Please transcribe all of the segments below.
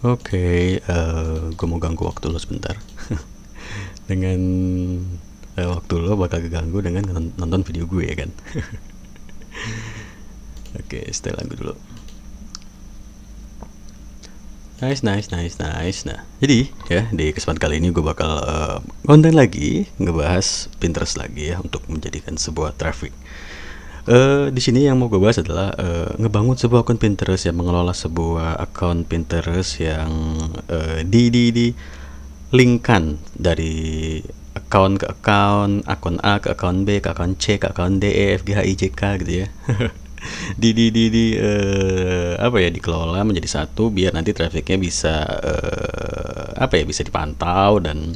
Oke, gue mau ganggu waktu lo sebentar. Dengan waktu lo bakal keganggu dengan nonton video gue ya kan. Oke, setel lagu dulu. Nice, nice, nice, nice. Nah, jadi ya di kesempatan kali ini gue bakal konten lagi ngebahas Pinterest lagi ya untuk menjadikan sebuah traffic. Di sini yang mau gue bahas adalah ngebangun sebuah akun Pinterest, yang mengelola sebuah akun Pinterest yang di linkkan dari akun ke akun A ke akun B ke akun C ke akun D E F G H I J K gitu ya. Apa ya, dikelola menjadi satu biar nanti trafficnya bisa apa ya, bisa dipantau dan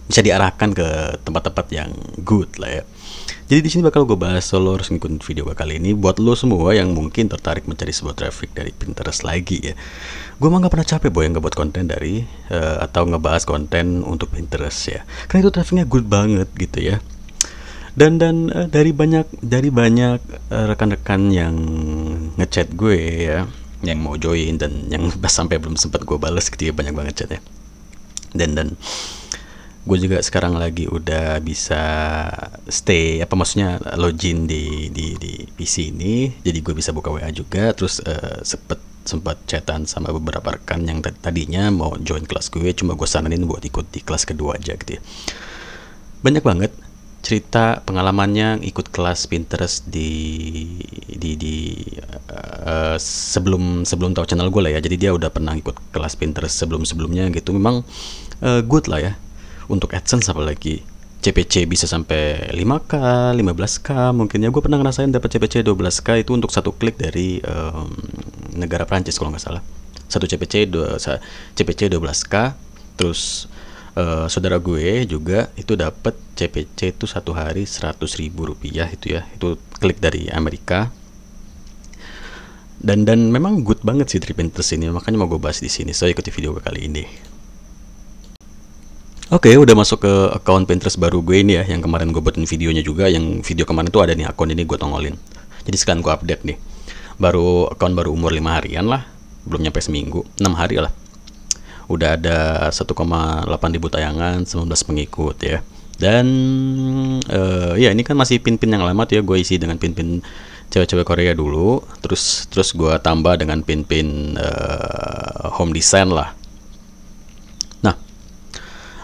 bisa diarahkan ke tempat-tempat yang good lah ya. Jadi di sini bakal gue bahas, lo harus ngikutin video gue kali ini buat lo semua yang mungkin tertarik mencari sebuah traffic dari Pinterest lagi ya. Gue mah gak pernah capek boy yang ngebuat konten dari atau ngebahas konten untuk Pinterest ya. Karena itu trafficnya good banget gitu ya. Dan dari banyak rekan-rekan yang ngechat gue ya, yang mau join dan yang sampai belum sempat gue balas gitu ya, banyak banget chat ya. Dan gue juga sekarang lagi udah bisa stay, apa maksudnya login di PC ini, jadi gue bisa buka WA juga. Terus sempat chatan sama beberapa rekan yang tadinya mau join kelas gue, cuma gue saranin buat ikut di kelas kedua aja gitu ya. Banyak banget cerita pengalamannya ikut kelas Pinterest sebelum tahu channel gue lah ya. Jadi dia udah pernah ikut kelas Pinterest sebelumnya gitu. Memang good lah ya untuk AdSense, apalagi CPC bisa sampai 5k 15k mungkin ya. Gue pernah ngerasain dapat CPC 12k itu untuk satu klik dari negara Prancis kalau nggak salah. Satu CPC 12k. Terus saudara gue juga itu dapat CPC itu satu hari 100.000 rupiah itu ya, itu klik dari Amerika. Dan memang good banget sih dari Pinterest ini, makanya mau gue bahas di sini. So ikuti video gue kali ini. Oke, udah masuk ke akun Pinterest baru gue ini ya, yang kemarin gue buatin videonya juga. Yang video kemarin tuh ada nih akun ini, gue tongolin. Jadi sekarang gue update nih. Akun baru umur 5 harian lah, belum nyampe seminggu, 6 hari lah. Udah ada 1,8 ribu tayangan, 19 pengikut ya. Dan ya ini kan masih pin-pin yang lama tuh ya, gue isi dengan pin-pin cewek-cewek Korea dulu. Terus gue tambah dengan pin-pin home design lah. Nah,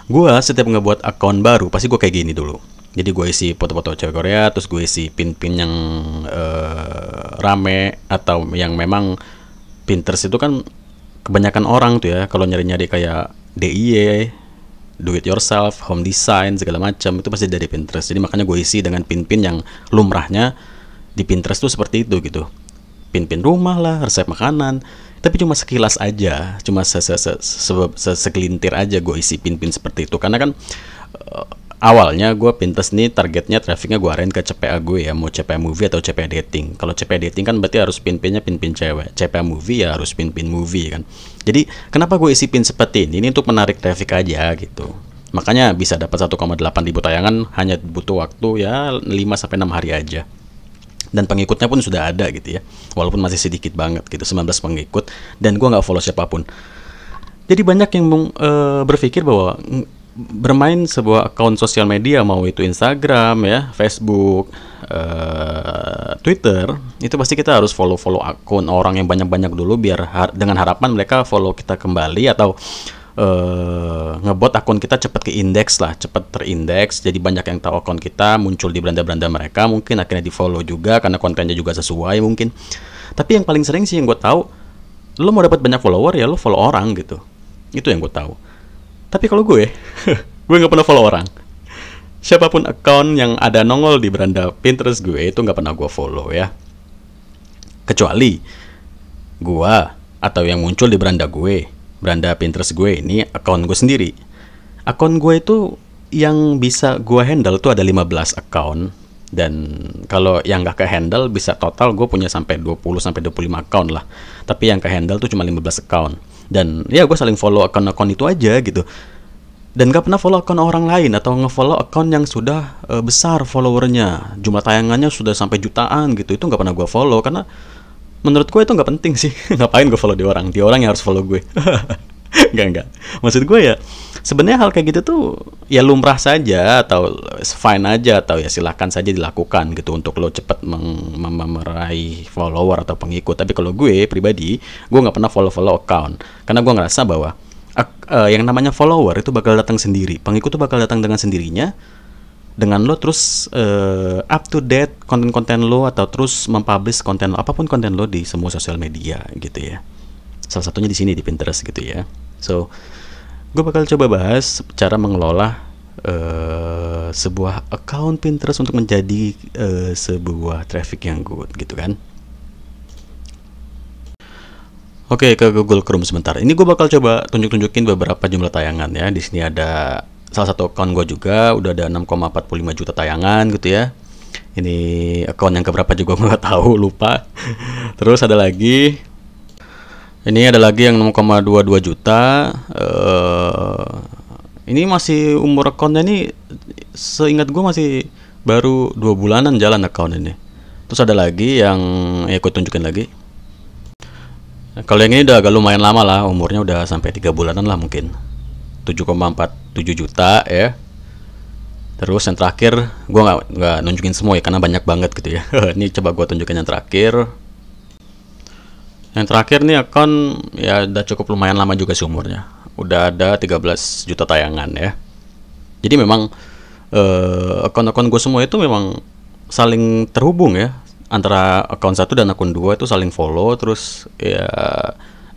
gue setiap ngebuat akun baru pasti gue kayak gini dulu. Jadi gue isi foto-foto cewek Korea, terus gue isi pin-pin yang rame atau yang memang Pinterest itu kan kebanyakan orang tuh ya kalau nyari-nyari kayak DIY, do it yourself, home design segala macam, itu pasti dari Pinterest. Jadi makanya gue isi dengan pin-pin yang lumrahnya di Pinterest tuh seperti itu gitu. Pin-pin rumah lah, resep makanan. Tapi cuma sekilas aja, cuma segelintir aja gue isi pin-pin seperti itu. Karena kan awalnya gue Pinterest nih targetnya trafficnya gue arahin ke CPA gue ya, mau CPA movie atau CPA dating. Kalau CPA dating kan berarti harus pin-pinnya pin-pin cewek, CPA movie ya harus pin-pin movie kan. Jadi kenapa gue isi pin seperti ini untuk menarik traffic aja gitu. Makanya bisa dapat 1,8 ribu tayangan hanya butuh waktu ya 5-6 hari aja. Dan pengikutnya pun sudah ada gitu ya, walaupun masih sedikit banget gitu, 19 pengikut, dan gue nggak follow siapapun. Jadi banyak yang berpikir bahwa bermain sebuah akun sosial media, mau itu Instagram ya, Facebook, Twitter, itu pasti kita harus follow akun orang yang banyak dulu biar dengan harapan mereka follow kita kembali atau ngebuat akun kita cepat keindeks lah, cepat terindeks. Jadi banyak yang tahu akun kita, muncul di beranda-beranda mereka, mungkin akhirnya di follow juga karena kontennya juga sesuai mungkin. Tapi yang paling sering sih yang gue tahu, lo mau dapat banyak follower ya lo follow orang gitu. Itu yang gue tahu. Tapi kalau gue nggak pernah follow orang. Siapapun akun yang ada nongol di beranda Pinterest gue itu nggak pernah gue follow ya. Kecuali gue atau yang muncul di beranda Pinterest gue ini akun gue sendiri. Akun gue itu yang bisa gue handle tuh ada 15 akun. Dan kalau yang nggak ke handle bisa total gue punya sampai 20-25 akun lah. Tapi yang ke handle tuh cuma 15 akun. Dan ya gue saling follow akun-akun itu aja gitu. Dan gak pernah follow akun orang lain atau nge-follow akun yang sudah besar followernya, jumlah tayangannya sudah sampai jutaan gitu. Itu gak pernah gue follow karena menurut gue itu nggak penting sih. Ngapain gue follow dia orang yang harus follow gue. Enggak. Maksud gue ya, sebenarnya hal kayak gitu tuh ya lumrah saja, atau fine aja, atau ya silahkan saja dilakukan gitu untuk lo cepet meraih follower atau pengikut. Tapi kalau gue pribadi, gue nggak pernah follow account, karena gue ngerasa bahwa yang namanya follower itu bakal datang sendiri, pengikut itu bakal datang dengan sendirinya, dengan lo terus up to date konten-konten lo, atau terus mempublish konten lo, apapun konten lo di semua sosial media gitu ya. Salah satunya di sini di Pinterest gitu ya. So, gue bakal coba bahas cara mengelola sebuah account Pinterest untuk menjadi sebuah traffic yang good gitu kan. Oke, ke Google Chrome sebentar. Ini gue bakal coba tunjukin beberapa jumlah tayangan ya. Di sini ada salah satu account gue juga, udah ada 6,45 juta tayangan gitu ya. Ini account yang keberapa juga gue nggak tahu, lupa. Terus ada lagi. Ini ada lagi yang 6,22 juta. Ini masih umur akunnya ini, seingat gue masih baru 2 bulanan jalan account ini. Terus ada lagi yang aku tunjukin lagi. Kalau yang ini udah agak lumayan lama lah, umurnya udah sampai 3 bulanan lah mungkin. 7,47 juta ya. Terus yang terakhir, gue nggak nunjukin semua ya karena banyak banget gitu ya. Ini coba gue tunjukin yang terakhir. Yang terakhir nih akun ya udah cukup lumayan lama juga sih umurnya. Udah ada 13 juta tayangan ya. Jadi memang akun-akun gue semua itu memang saling terhubung ya. Antara akun 1 dan akun 2 itu saling follow. Terus ya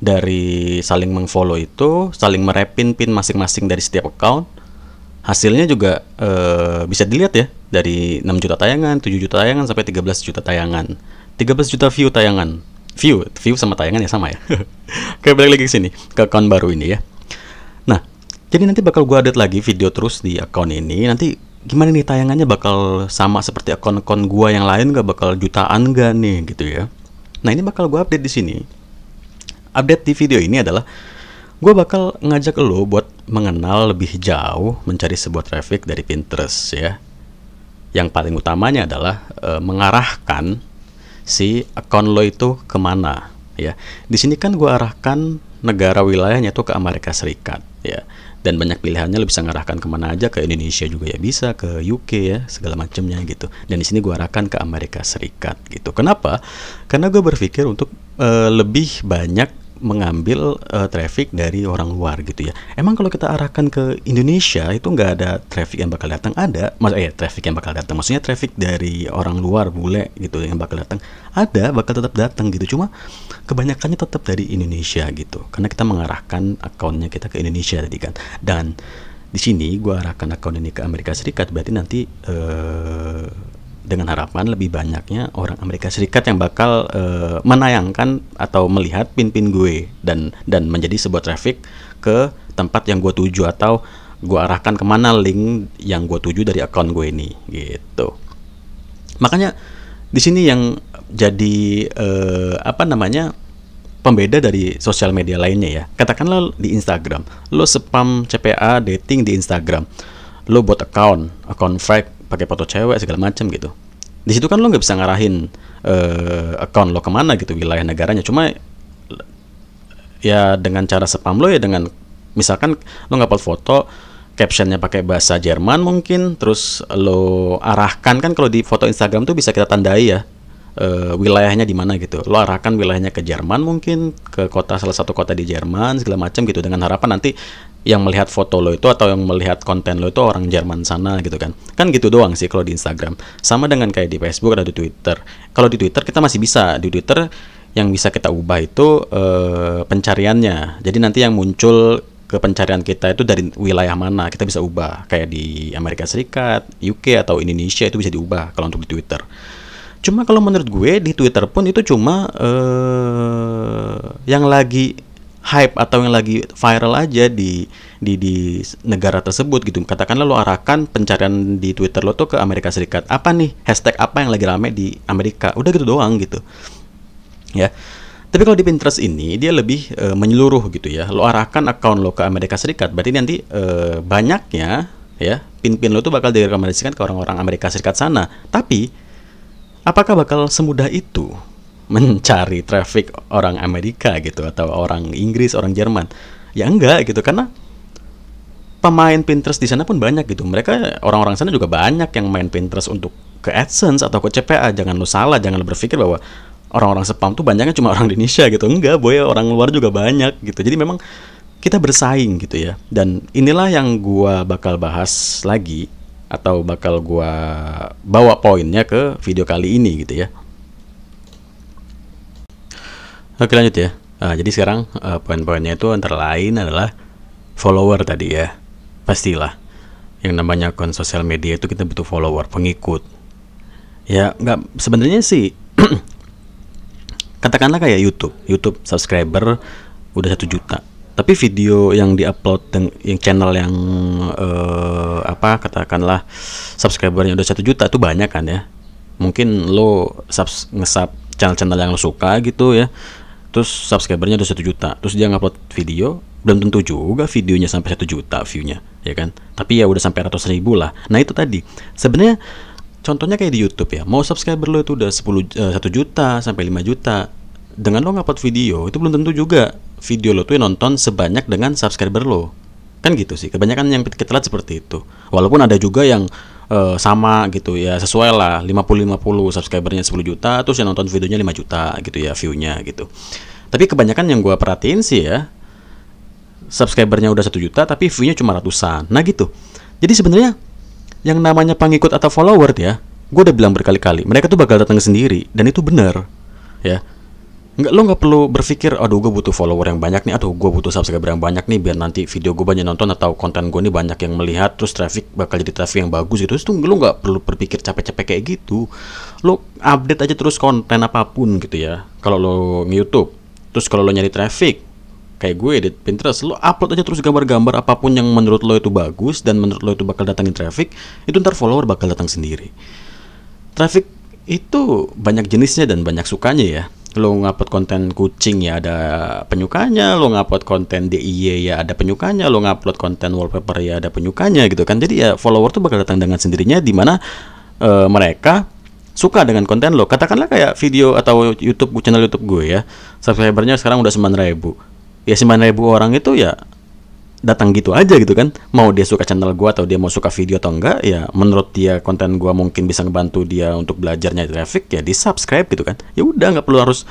dari saling mengfollow itu saling merepin pin masing-masing dari setiap account. Hasilnya juga bisa dilihat ya. Dari 6 juta tayangan, 7 juta tayangan, sampai 13 juta tayangan. 13 juta view tayangan. View sama tayangan ya sama ya. Oke, balik lagi ke sini, ke account baru ini ya. Nah, jadi nanti bakal gue update lagi video terus di account ini. Nanti gimana nih tayangannya, bakal sama seperti akun-akun gue yang lain, gak bakal jutaan gak nih gitu ya. Nah, ini bakal gue update di sini. Update di video ini adalah gue bakal ngajak lo buat mengenal lebih jauh, mencari sebuah traffic dari Pinterest ya. Yang paling utamanya adalah mengarahkan si akun lo itu kemana ya. Di sini kan gue arahkan negara wilayahnya tuh ke Amerika Serikat ya, dan banyak pilihannya, lo bisa ngarahkan kemana aja, ke Indonesia juga ya bisa, ke UK ya, segala macamnya gitu. Dan di sini gue arahkan ke Amerika Serikat gitu. Kenapa? Karena gue berpikir untuk lebih banyak mengambil traffic dari orang luar gitu ya. Emang kalau kita arahkan ke Indonesia itu nggak ada traffic yang bakal datang, ada traffic yang bakal datang, maksudnya traffic dari orang luar bule gitu yang bakal datang, ada, bakal tetap datang gitu, cuma kebanyakannya tetap dari Indonesia gitu, karena kita mengarahkan akunnya kita ke Indonesia tadi kan. Dan di sini gue arahkan akun ini ke Amerika Serikat, berarti nanti dengan harapan lebih banyaknya orang Amerika Serikat yang bakal menayangkan atau melihat pin-pin gue, dan menjadi sebuah traffic ke tempat yang gue tuju, atau gue arahkan kemana link yang gue tuju dari akun gue ini gitu. Makanya di sini yang jadi pembeda dari sosial media lainnya ya. Katakanlah di Instagram, lo spam CPA dating di Instagram, lo buat akun fake pakai foto cewek segala macam gitu. Di situ kan lo nggak bisa ngarahin account lo kemana gitu, wilayah negaranya. Cuma ya dengan cara spam lo ya, dengan misalkan lo ngupload foto, captionnya pakai bahasa Jerman mungkin, terus lo arahkan, kan kalau di foto Instagram tuh bisa kita tandai ya wilayahnya di mana gitu. Lo arahkan wilayahnya ke Jerman mungkin, ke salah satu kota di Jerman segala macam gitu, dengan harapan nanti yang melihat foto lo itu atau yang melihat konten lo itu orang Jerman sana gitu kan. Kan gitu doang sih kalau di Instagram. Sama dengan kayak di Facebook atau di Twitter. Kalau di Twitter kita masih bisa. Di Twitter yang bisa kita ubah itu pencariannya. Jadi nanti yang muncul ke pencarian kita itu dari wilayah mana, kita bisa ubah. Kayak di Amerika Serikat, UK atau Indonesia itu bisa diubah kalau untuk di Twitter. Cuma kalau menurut gue di Twitter pun itu cuma yang lagi hype atau yang lagi viral aja di negara tersebut gitu. Katakanlah lo arahkan pencarian di Twitter lo tuh ke Amerika Serikat. Apa nih? Hashtag apa yang lagi rame di Amerika? Udah gitu doang gitu. Ya. Tapi kalau di Pinterest ini dia lebih menyeluruh gitu ya. Lo arahkan akun lo ke Amerika Serikat, berarti nanti banyaknya ya pin-pin lo tuh bakal direkomendasikan ke orang-orang Amerika Serikat sana. Tapi apakah bakal semudah itu mencari traffic orang Amerika gitu atau orang Inggris, orang Jerman. Ya enggak gitu, karena pemain Pinterest di sana pun banyak gitu. Mereka orang-orang sana juga banyak yang main Pinterest untuk ke AdSense atau ke CPA. Jangan lu salah, jangan lu berpikir bahwa orang-orang spam tuh banyaknya cuma orang Indonesia gitu. Enggak, boy, orang luar juga banyak gitu. Jadi memang kita bersaing gitu ya. Dan inilah yang gua bakal bahas lagi atau bakal gua bawa poinnya ke video kali ini gitu ya. Oke, lanjut ya. Jadi sekarang poin-poinnya itu antara lain adalah follower tadi ya. Pastilah yang namanya akun sosial media itu kita butuh follower, pengikut. Ya nggak, sebenarnya sih katakanlah kayak YouTube subscriber udah 1 juta, tapi video yang diupload yang channel yang katakanlah subscribernya udah 1 juta itu banyak kan ya. Mungkin lo nge-sub channel-channel yang lo suka gitu ya, terus subscribernya udah 1 juta, terus dia ngupload video, belum tentu juga videonya sampai 1 juta view-nya, ya kan? Tapi ya udah sampai ratus ribu lah. Nah itu tadi, sebenarnya contohnya kayak di YouTube ya, mau subscriber lo itu udah 1 juta sampai 5 juta, dengan lo ngupload video, itu belum tentu juga video lo tuh nonton sebanyak dengan subscriber lo. Kan gitu sih, kebanyakan yang kita lihat seperti itu. Walaupun ada juga yang sama gitu ya, sesuai lah 50-50, subscribernya 10 juta, terus yang nonton videonya 5 juta gitu ya view-nya gitu. Tapi kebanyakan yang gue perhatiin sih ya, subscribernya udah 1 juta tapi view-nya cuma ratusan. Nah gitu. Jadi sebenarnya yang namanya pengikut atau follower ya, gue udah bilang berkali-kali, mereka tuh bakal datang sendiri, dan itu benar ya. Lo nggak perlu berpikir, aduh gue butuh follower yang banyak nih, aduh gue butuh subscriber yang banyak nih biar nanti video gue banyak nonton atau konten gue nih banyak yang melihat, terus traffic bakal jadi traffic yang bagus gitu. Terus lo nggak perlu berpikir capek-capek kayak gitu. Lo update aja terus konten apapun gitu ya. Kalau lo nge-YouTube, terus kalau lo nyari traffic kayak gue edit Pinterest, lo upload aja terus gambar-gambar apapun yang menurut lo itu bagus dan menurut lo itu bakal datangin traffic, itu ntar follower bakal datang sendiri. Traffic itu banyak jenisnya dan banyak sukanya ya. Lo ngupload konten kucing ya ada penyukanya, lo ngupload konten DIY ya ada penyukanya, lo ngupload konten wallpaper ya ada penyukanya gitu kan. Jadi ya follower tuh bakal datang dengan sendirinya, di mana mereka suka dengan konten lo. Katakanlah kayak video atau channel YouTube gue ya, subscribernya sekarang udah 9.000. Ya 9.000 orang itu ya datang gitu aja gitu kan. Mau dia suka channel gua atau dia mau suka video atau enggak, ya menurut dia konten gua mungkin bisa ngebantu dia untuk belajarnya traffic, ya di subscribe gitu kan. Ya udah, nggak perlu harus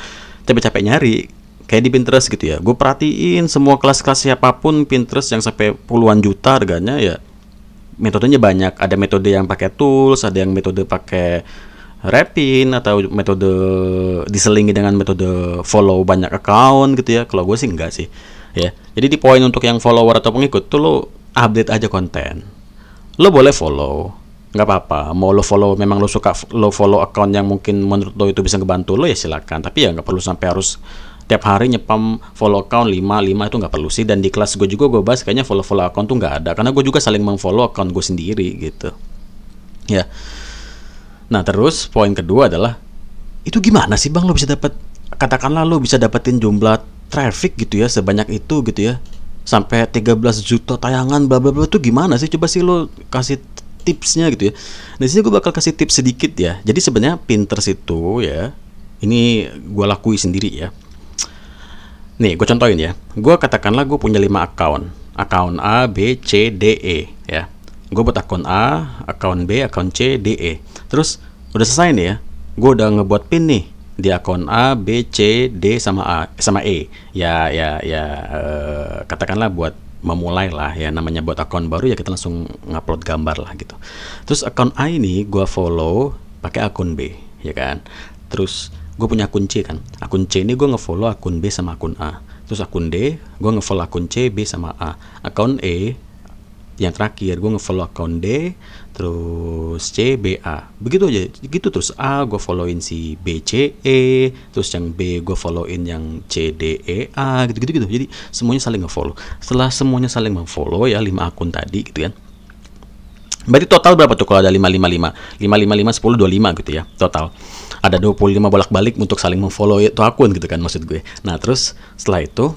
capek-capek nyari kayak di Pinterest gitu ya. Gue perhatiin semua kelas-kelas siapapun Pinterest yang sampai puluhan juta harganya, ya metodenya banyak. Ada metode yang pakai tools, ada yang metode pakai rapin, atau metode diselingi dengan metode follow banyak account gitu ya. Kalau gue sih enggak sih ya. Jadi di poin untuk yang follower atau pengikut tuh, lo update aja konten. Lo boleh follow, nggak apa-apa. Mau lo follow, memang lo suka lo follow account yang mungkin menurut lo itu bisa ngebantu lo, ya silakan. Tapi ya nggak perlu sampai harus tiap hari nyepam follow account 5 itu nggak perlu sih. Dan di kelas gue juga gue bahas kayaknya follow account tuh nggak ada, karena gue juga saling mengfollow account gue sendiri gitu ya. Nah terus poin kedua adalah, itu gimana sih bang lo bisa dapat, katakanlah lo bisa dapetin jumlah traffic gitu ya sebanyak itu gitu ya, sampai 13 juta tayangan bla bla bla, itu gimana sih? Coba sih lo kasih tipsnya gitu ya. Di sini gue bakal kasih tips sedikit ya. Jadi sebenarnya Pinterest itu ya, ini gue lakui sendiri ya. Nih gue contohin ya. Gue katakanlah gue punya 5 account A, B, C, D, E ya. Gue buat akun A, akun B, akun C, D, E. Terus udah selesai nih ya, gue udah ngebuat pin nih di akun A, B, C, D sama E. Katakanlah buat memulai lah ya, namanya buat akun baru ya, kita langsung ngupload gambar lah gitu. Terus akun A ini gue follow pakai akun B ya kan. Terus gue punya akun C kan. Akun C ini gue ngefollow akun B sama akun A. Terus akun D gue ngefollow akun C, B sama A. Akun E yang terakhir gue ngefollow akun D, terus C, B, A, begitu aja gitu. Terus A gue followin si B, C, E, terus yang B gue followin yang C, D, E, A, gitu. Jadi semuanya saling ngefollow. Setelah semuanya saling memfollow ya, 5 akun tadi gitu kan, berarti total berapa tuh kalau ada 5, 10, 25 gitu ya. Total ada 25 bolak-balik untuk saling memfollow itu akun gitu kan maksud gue. Nah terus setelah itu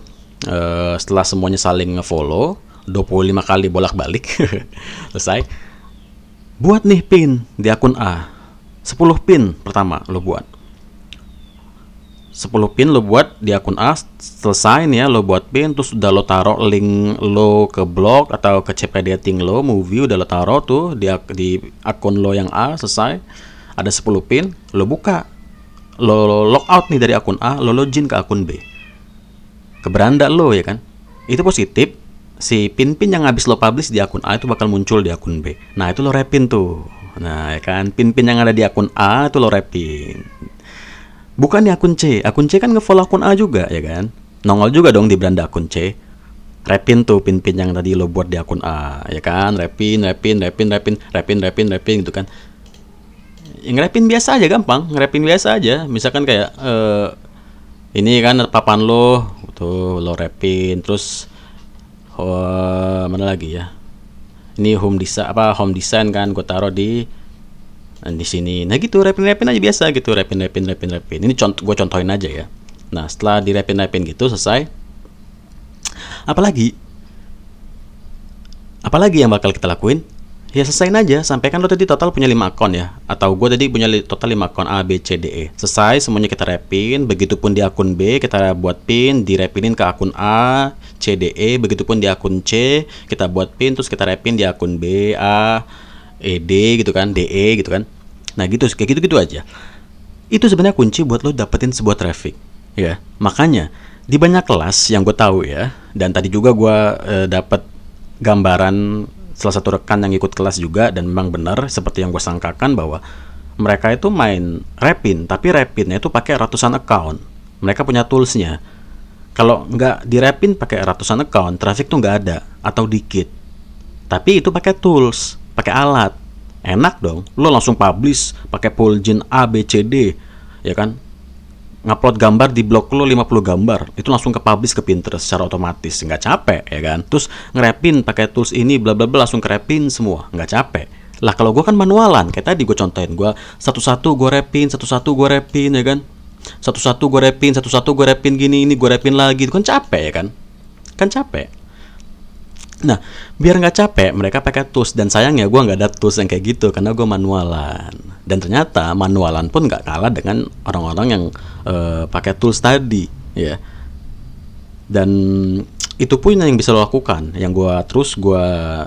setelah semuanya saling ngefollow 25 kali bolak-balik selesai, buat nih pin di akun A 10 pin pertama lo buat. 10 pin lo buat di akun A, selesai nih ya, lo buat pin, terus udah lo taruh link lo ke blog atau ke CP dating lo, movie udah lo taruh tuh di akun lo yang A, selesai. Ada 10 pin, lo buka, lo log out nih dari akun A, lo login ke akun B, ke beranda lo ya kan. Itu positif, si pin-pin yang habis lo publish di akun A itu bakal muncul di akun B. Nah itu lo repin tuh, nah ya kan, pin-pin yang ada di akun A itu lo repin. Bukan di akun C kan nge-follow akun A juga ya kan, nongol juga dong di beranda akun C. Repin tuh pin-pin yang tadi lo buat di akun A ya kan, repin gitu kan. Ngerepin biasa aja, gampang, ngerepin biasa aja. Misalkan kayak ini kan papan lo tuh lo repin, terus mana lagi ya, ini home design kan gue taruh di sini. Nah gitu, repin aja biasa gitu, repin. Ini gue contohin aja ya. Nah setelah direpin gitu selesai, apalagi yang bakal kita lakuin? Ya selesain aja, sampai kan lo tadi total punya 5 akun ya, atau gue tadi punya total 5 akun A, B, C, D, E. Selesai semuanya kita repin, begitupun di akun B kita buat pin, direpinin ke akun A, C, D, E, begitupun di akun C kita buat pin, terus kita repin di akun B, A, ED gitu kan, DE gitu kan. Nah gitu, kayak gitu aja. Itu sebenarnya kunci buat lo dapetin sebuah traffic ya. Makanya di banyak kelas yang gue tahu ya, dan tadi juga gue dapet gambaran salah satu rekan yang ikut kelas juga, dan memang benar seperti yang gue sangkakan bahwa mereka itu main repin, tapi repinnya itu pakai ratusan account. Mereka punya toolsnya. Kalau nggak direpin pakai ratusan account, traffic tuh nggak ada atau dikit. Tapi itu pakai tools, pakai alat. Enak dong, lo langsung publish pakai Fulgin A, B, C, D, ya kan? Ngupload gambar di blog lo 50 gambar, itu langsung ke publish ke Pinterest secara otomatis, nggak capek ya kan? Terus ngerepin pakai tools ini bla bla bla, langsung ngerepin semua, nggak capek. Lah kalau gue kan manualan, kayak tadi gue contohin, gue satu-satu gue repin ya kan? Satu-satu gue repin gini, ini gue repin lagi, itu kan capek ya kan? Kan capek. Nah, biar nggak capek, mereka pakai tools, dan sayangnya gue nggak ada tools yang kayak gitu karena gue manualan. Dan ternyata manualan pun nggak kalah dengan orang-orang yang pakai tools tadi, ya. Dan itu pun yang bisa lo lakukan. Yang gue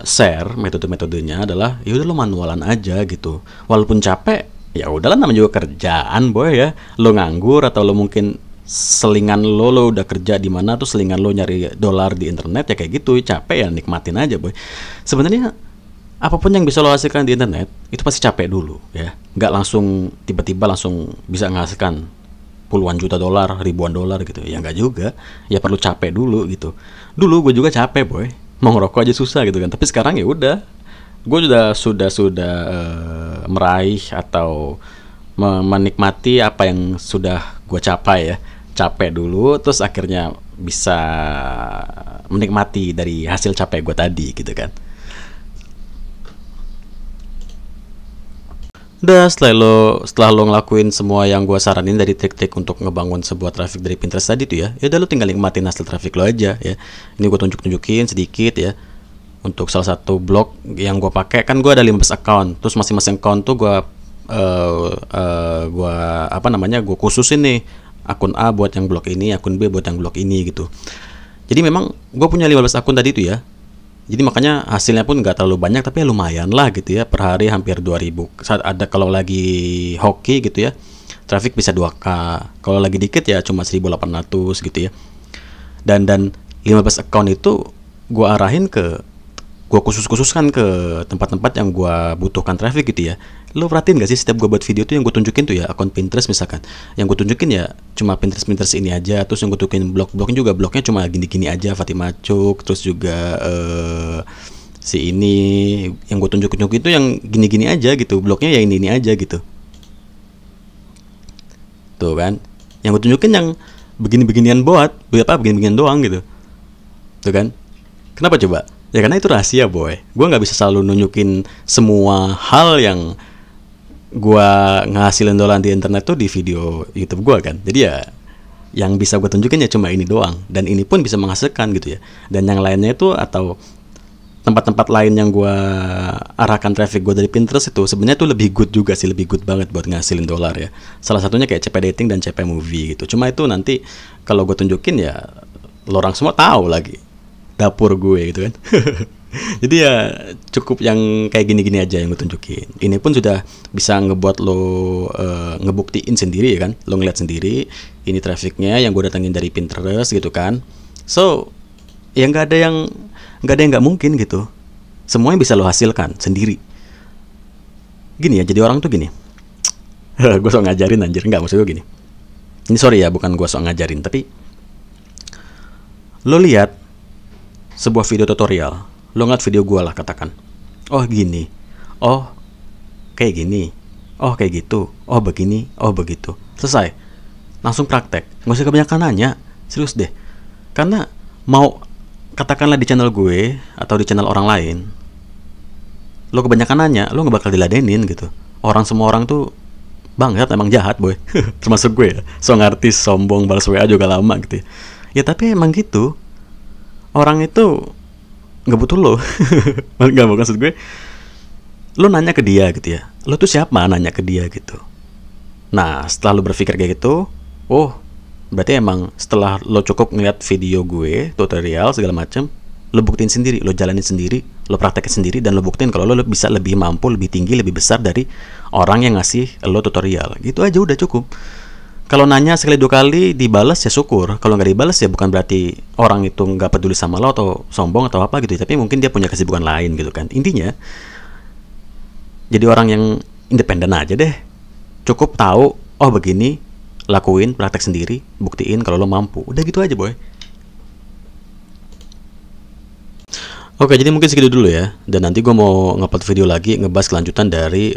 share metode-metodenya adalah ya udah lo manualan aja gitu. Walaupun capek, ya udahlah, namanya juga kerjaan boy ya. Lo nganggur atau lo mungkin selingan lo udah kerja di mana tuh, selingan lo nyari dolar di internet, ya kayak gitu, capek ya nikmatin aja boy. Sebenarnya apapun yang bisa lo hasilkan di internet itu pasti capek dulu ya, nggak langsung tiba-tiba langsung bisa menghasilkan puluhan juta dolar, ribuan dolar gitu ya, nggak juga ya, perlu capek dulu gitu. Dulu gue juga capek boy, mau ngerokok aja susah gitu kan, tapi sekarang ya udah, gue sudah meraih atau menikmati apa yang sudah gue capai ya. Capek dulu, terus akhirnya bisa menikmati dari hasil capek gue tadi gitu kan. Udah, setelah lo ngelakuin semua yang gue saranin dari trik-trik untuk ngebangun sebuah traffic dari Pinterest tadi tuh ya udah lo tinggal nikmatin hasil traffic lo aja ya. Ini gue tunjukin sedikit ya. Untuk salah satu blog yang gue pakai, kan gue ada 15 account, terus masing-masing account tuh gue gue khususin nih, akun A buat yang blog ini, akun B buat yang blog ini gitu. Jadi memang gue punya 15 akun tadi itu ya. Jadi makanya hasilnya pun nggak terlalu banyak, tapi ya lumayan lah gitu ya. Per hari hampir 2000. Saat ada, kalau lagi hoki gitu ya, traffic bisa 2K. Kalau lagi dikit ya cuma 1800 gitu ya. Dan 15 account itu gue arahin gue khususkan ke tempat-tempat yang gue butuhkan traffic gitu ya. Lo perhatiin gak sih setiap gue buat video tuh yang gue tunjukin tuh ya akun Pinterest misalkan, yang gue tunjukin ya cuma Pinterest ini aja. Terus yang gue tunjukin blognya juga, blognya cuma gini-gini aja, Fatima Cuk. Terus juga si ini yang gue tunjukin itu yang gini-gini aja gitu, blognya ya ini aja gitu. Tuh kan, yang gue tunjukin yang begini-beginian begini-beginian doang gitu. Tuh kan, kenapa coba? Ya karena itu rahasia boy. Gue nggak bisa selalu nunjukin semua hal yang gue ngasilin dolar di internet tuh di video YouTube gue kan. Jadi ya yang bisa gue tunjukin ya cuma ini doang. Dan ini pun bisa menghasilkan gitu ya. Dan yang lainnya itu atau tempat-tempat lain yang gue arahkan traffic gue dari Pinterest itu sebenarnya tuh lebih good juga sih, lebih good banget buat ngasilin dolar ya. Salah satunya kayak CP Dating dan CP Movie gitu. Cuma itu nanti kalau gue tunjukin ya lo orang semua tahu lagi dapur gue gitu kan. Jadi ya cukup yang kayak gini-gini aja yang gue tunjukin. Ini pun sudah bisa ngebuat lo ngebuktiin sendiri ya kan. Lo ngeliat sendiri ini trafficnya yang gue datengin dari Pinterest gitu kan. So ya nggak ada yang nggak mungkin gitu. Semuanya bisa lo hasilkan sendiri. Gini ya, jadi orang tuh gini. Gue sok ngajarin anjir, nggak, maksud gue gini. Ini sorry ya, bukan gue sok ngajarin, tapi lo lihat sebuah video tutorial, lo ngeliat video gue lah katakan. Oh gini, oh kayak gini, oh kayak gitu, oh begini, oh begitu. Selesai. Langsung praktek. Nggak usah kebanyakan nanya, serius deh. Karena mau katakanlah di channel gue atau di channel orang lain, lo kebanyakan nanya, lo gak bakal diladenin gitu. Semua orang tuh bangsat, emang jahat boy. Termasuk gue ya, artis, sombong, balas WA juga lama gitu ya. Ya tapi emang gitu, orang itu gak butuh lo. Gak, maksud gue, lo nanya ke dia gitu ya, lo tuh siapa nanya ke dia gitu. Nah setelah lo berpikir kayak gitu, oh berarti emang setelah lo cukup ngeliat video gue, tutorial segala macam, lo buktiin sendiri, lo jalanin sendiri, lo praktekin sendiri, dan lo buktiin kalau lo bisa lebih mampu, lebih tinggi, lebih besar dari orang yang ngasih lo tutorial. Gitu aja udah cukup. Kalau nanya sekali dua kali dibalas ya syukur, kalau nggak dibalas ya bukan berarti orang itu nggak peduli sama lo atau sombong atau apa gitu, tapi mungkin dia punya kesibukan lain gitu kan. Intinya jadi orang yang independen aja deh, cukup tahu oh begini, lakuin, praktek sendiri, buktiin kalau lo mampu. Udah gitu aja boy. Oke, jadi mungkin segitu dulu ya. Dan nanti gue mau ngupload video lagi ngebahas kelanjutan dari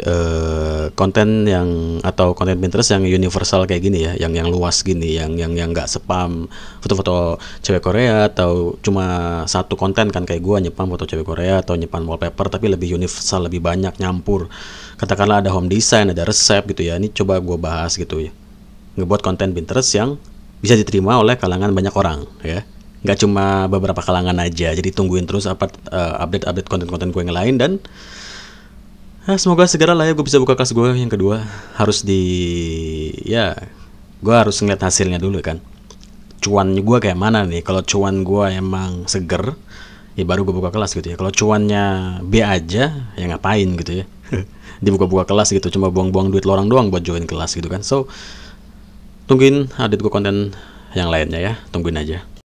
konten yang atau konten Pinterest yang universal kayak gini ya, yang luas gini, yang nggak spam foto-foto cewek Korea atau cuma satu konten kan kayak gue nyepam foto cewek Korea atau nyepam wallpaper, tapi lebih universal, lebih banyak nyampur. Katakanlah ada home design, ada resep gitu ya. Ini coba gue bahas gitu ya. Ngebuat konten Pinterest yang bisa diterima oleh kalangan banyak orang ya, nggak cuma beberapa kalangan aja. Jadi tungguin terus update konten-konten gue yang lain, dan semoga segera lah ya gue bisa buka kelas gue yang kedua. Gue harus ngeliat hasilnya dulu kan, cuan gue kayak mana nih. Kalau cuan gue emang seger ya baru gue buka kelas gitu ya. Kalau cuannya B aja ya ngapain gitu ya. Dibuka-buka kelas gitu, cuma buang-buang duit lo orang doang buat join kelas gitu kan. So tungguin update gue konten yang lainnya ya, tungguin aja.